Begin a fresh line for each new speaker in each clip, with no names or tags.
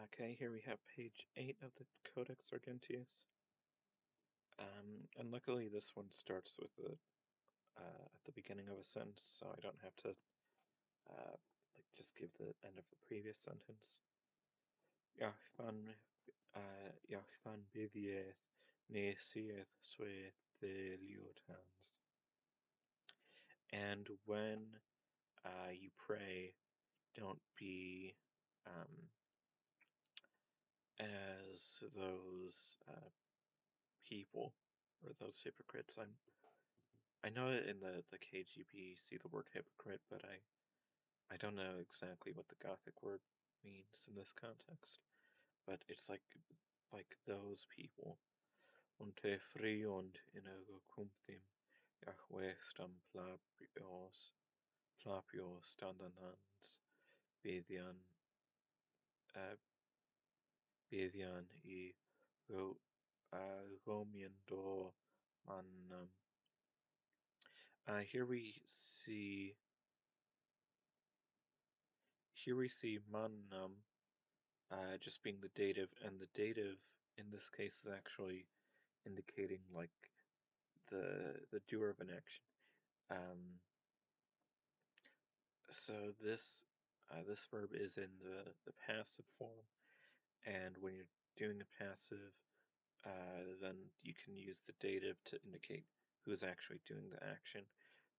Okay, here we have page 8 of the Codex Argenteus. And luckily this one starts with at the beginning of a sentence, so I don't have to just give the end of the previous sentence. Iachthon byddieth nesieth sweth the liotans. And when you pray, don't be as those people or those hypocrites. I know in the KGB you see the word hypocrite, but I don't know exactly what the Gothic word means in this context. But it's like those people. Unte friond in ego cumthim Yahwehstam plapios standanans beddian beddian I Romiendo manam. Here we see manam just being the dative, and the dative in this case is actually indicating like the doer of an action. So this verb is in the passive form, and when you're doing a passive, then you can use the dative to indicate who's actually doing the action.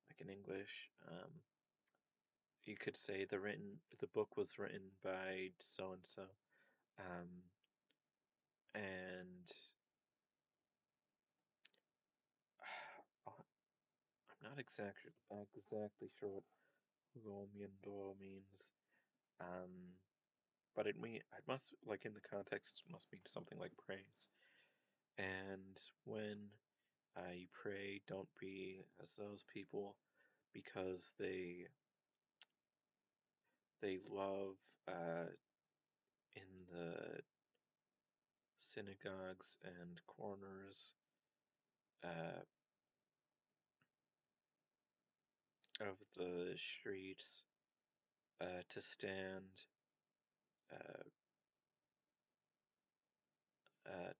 Like in English, you could say the book was written by so and so, and I'm not exactly sure what Romiendo means, but it must, like in the context, it must mean something like praise. And when you pray, don't be as those people, because they love in the synagogues and corners of the streets to stand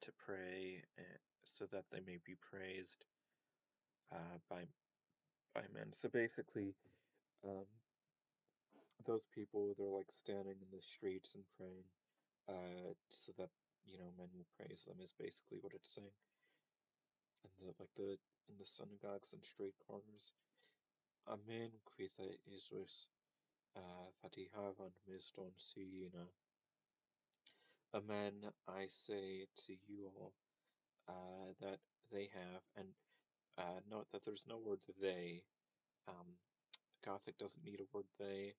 to pray, so that they may be praised by men. So basically, those people, they're like standing in the streets and praying, so that men will praise them, is basically what it's saying. And in the synagogues and street corners. Amen quitha Isus fatihavan miston sina. Amen, I say to you all that they have, and note that there's no word they. Gothic doesn't need a word they.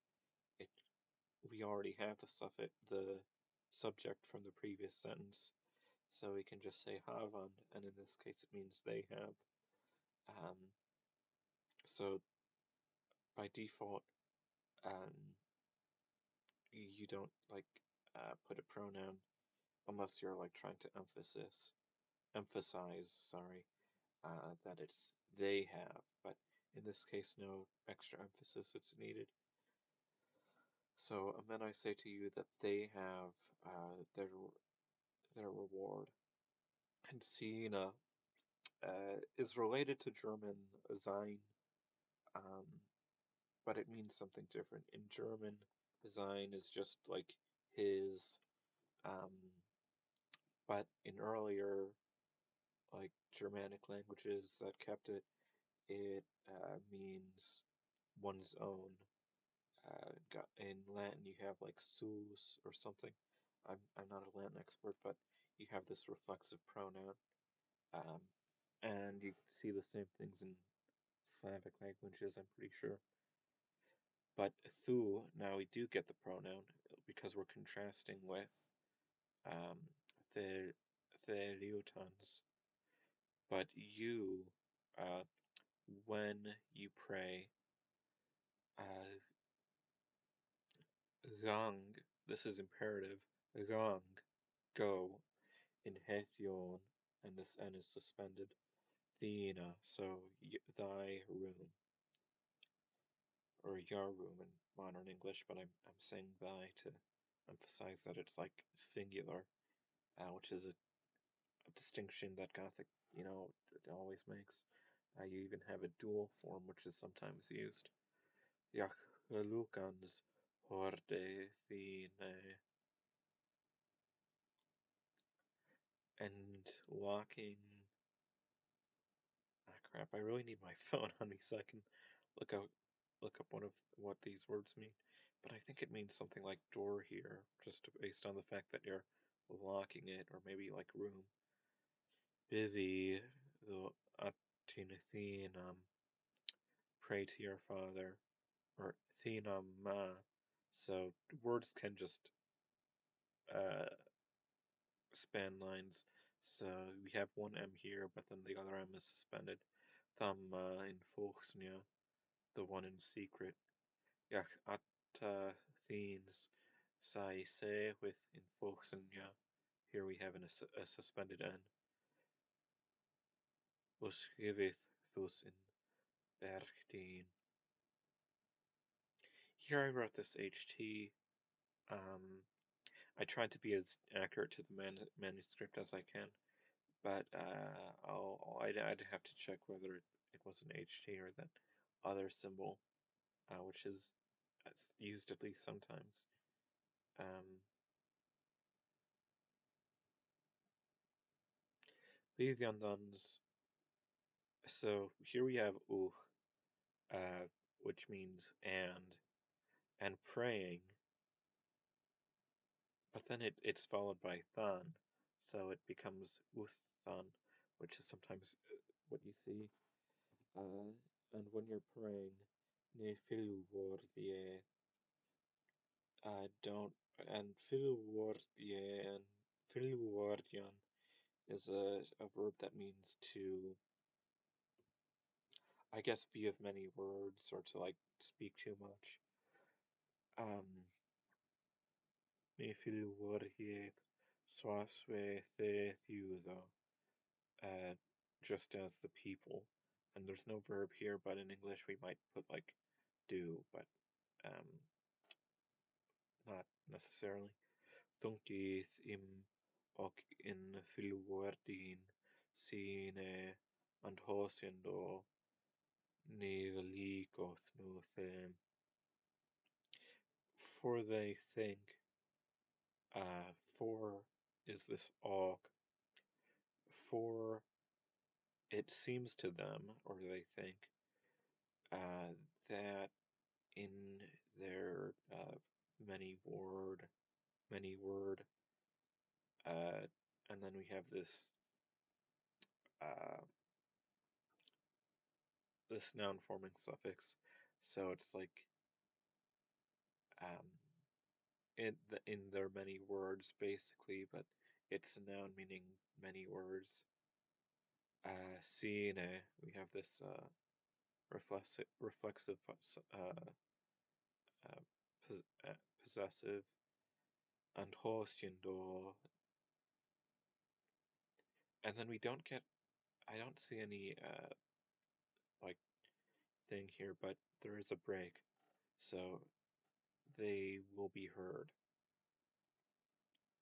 We already have the subject from the previous sentence, so we can just say havan, and in this case it means they have. So by default, you don't put a pronoun unless you're like trying to emphasize, that it's they have, but in this case no extra emphasis is needed. So, and then I say to you that they have their reward. And Sina is related to German sein, but it means something different. In German, sein is just like his, but in earlier like Germanic languages that kept it, it means one's own. In Latin, you have like sus or something. I'm not a Latin expert, but you have this reflexive pronoun, and you see the same things in Slavic languages, I'm pretty sure. But thu, now we do get the pronoun because we're contrasting with the liotans. But you, when you pray, gang, this is imperative, gang, go, in hethion, and this N is suspended, thina, so thy room, or your room in modern English, but I'm saying thy to emphasize that it's like singular, which is a distinction that Gothic, it always makes. You even have a dual form, which is sometimes used. Lucans horde thine, and locking. Ah, crap! I really need my phone on me so I can look out, look up one of what these words mean. But I think it means something like door here, just based on the fact that you're locking it, or maybe like room. Bithi the atinithinam, pray to your father, or thinam ma. So words can just uh, span lines. So we have one M here, but then the other M is suspended. Tham in Volksnia, the one in secret. Jak atta thenes sai se with in Volksnia. Here we have a suspended N. Usgivith thus in Bergdien. Here I wrote this HT. Um, I tried to be as accurate to the manuscript as I can, but I'd have to check whether it was an HT or that other symbol, which is used at least sometimes. Lydiandans. So here we have which means and praying, but then it's followed by than, so it becomes uthan, which is sometimes what you see. And when you're praying, ne filuvordie, don't, and filuvordie and filuvordian is a verb that means to, I guess, be of many words or to like speak too much. Ne filuvordie swaswe the thiudo, just as the people. And there's no verb here, but in English we might put like do, but um, not necessarily. Thunkith im och in filwardin sine anthosiendo nivelikoth nu them. For they think, for is this og, for it seems to them, or they think, uh, that in their many word, and then we have uh, this noun forming suffix, so it's like um, in their many words basically, but it's a noun meaning many words. Sine, we have this reflexive uh, possessive, and hosiendo, and then we don't get, I don't see any like thing here, but there is a break, so they will be heard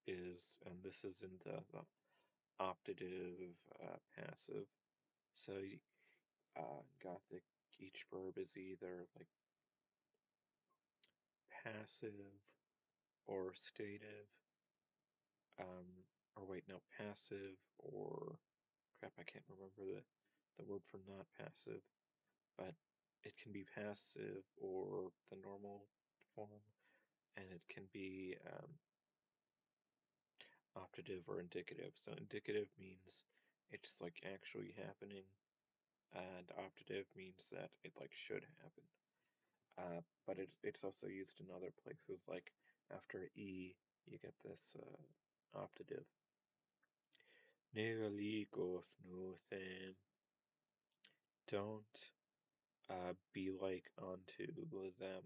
is, and this is in the optative passive. So Gothic, each verb is either like passive or stative, or wait, no, passive or crap, I can't remember the word for not passive, but it can be passive or the normal form, and it can be optative or indicative. So indicative means it's like actually happening, and optative means that it like should happen. But it's also used in other places, like after E, you get this optative. Neoligos no them. Don't be like unto them.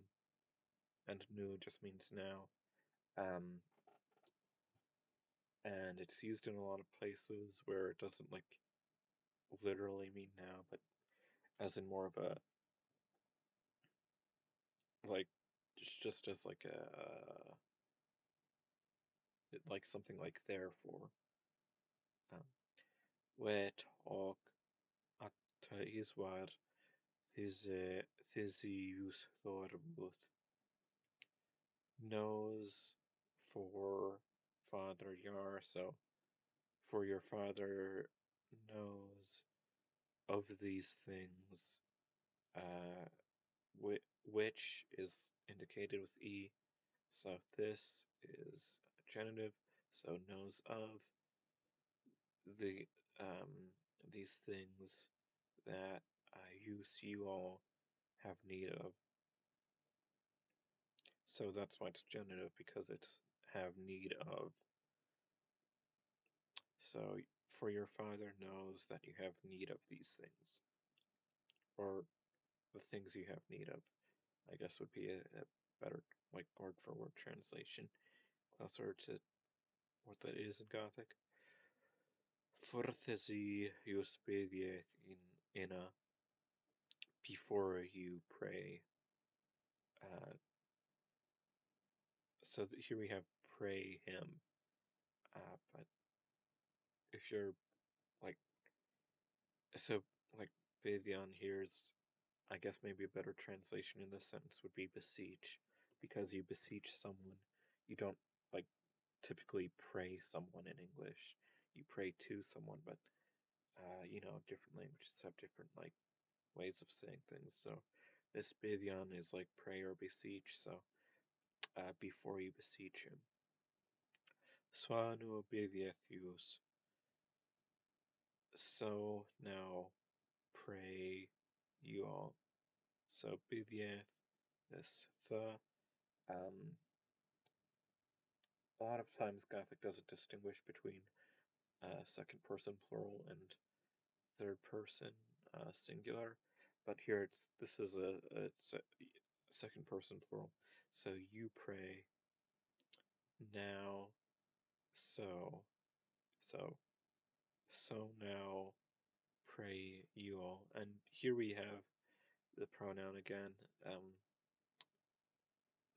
And nu just means now. Um, and it's used in a lot of places where it doesn't like literally mean now, but as in more of a like just as like like something like therefore. Um, Wet og atheiswar Theseus Thorbut knows for father Yar, so for your father knows of these things, uh, which is indicated with E. So this is genitive, so knows of the these things that you all have need of. So that's why it's genitive, because it's have need of. So for your father knows that you have need of these things, or the things you have need of, I guess would be a better like word for word translation, closer to what that is in Gothic. Forthesi euspedieth in a before you pray. Uh, so here we have pray him, but if you're like, so like Bedion here's, I guess maybe a better translation in this sentence would be beseech, because you beseech someone. You don't like typically pray someone in English. You pray to someone, but different languages have different like ways of saying things. So this Bedion is like pray or beseech. So before you beseech him. Swanu obediethius. So now pray you all. So bidieth, this the. Um, a lot of times Gothic doesn't distinguish between second person plural and third person singular, but here this is a second person plural. So you pray now, so so so now pray you all, and here we have the pronoun again.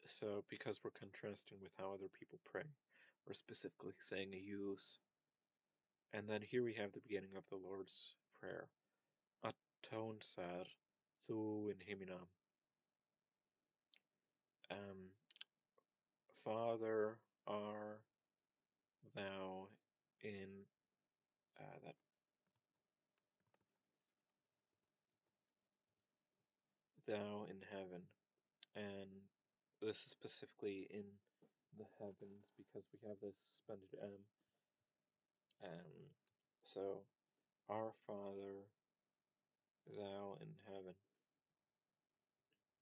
So because we're contrasting with how other people pray, we're specifically saying a use. And then here we have the beginning of the Lord's Prayer. Atone sar tu in himina. Father, are thou in that thou in heaven. And this is specifically in the heavens because we have this suspended M. So, our Father, thou in heaven.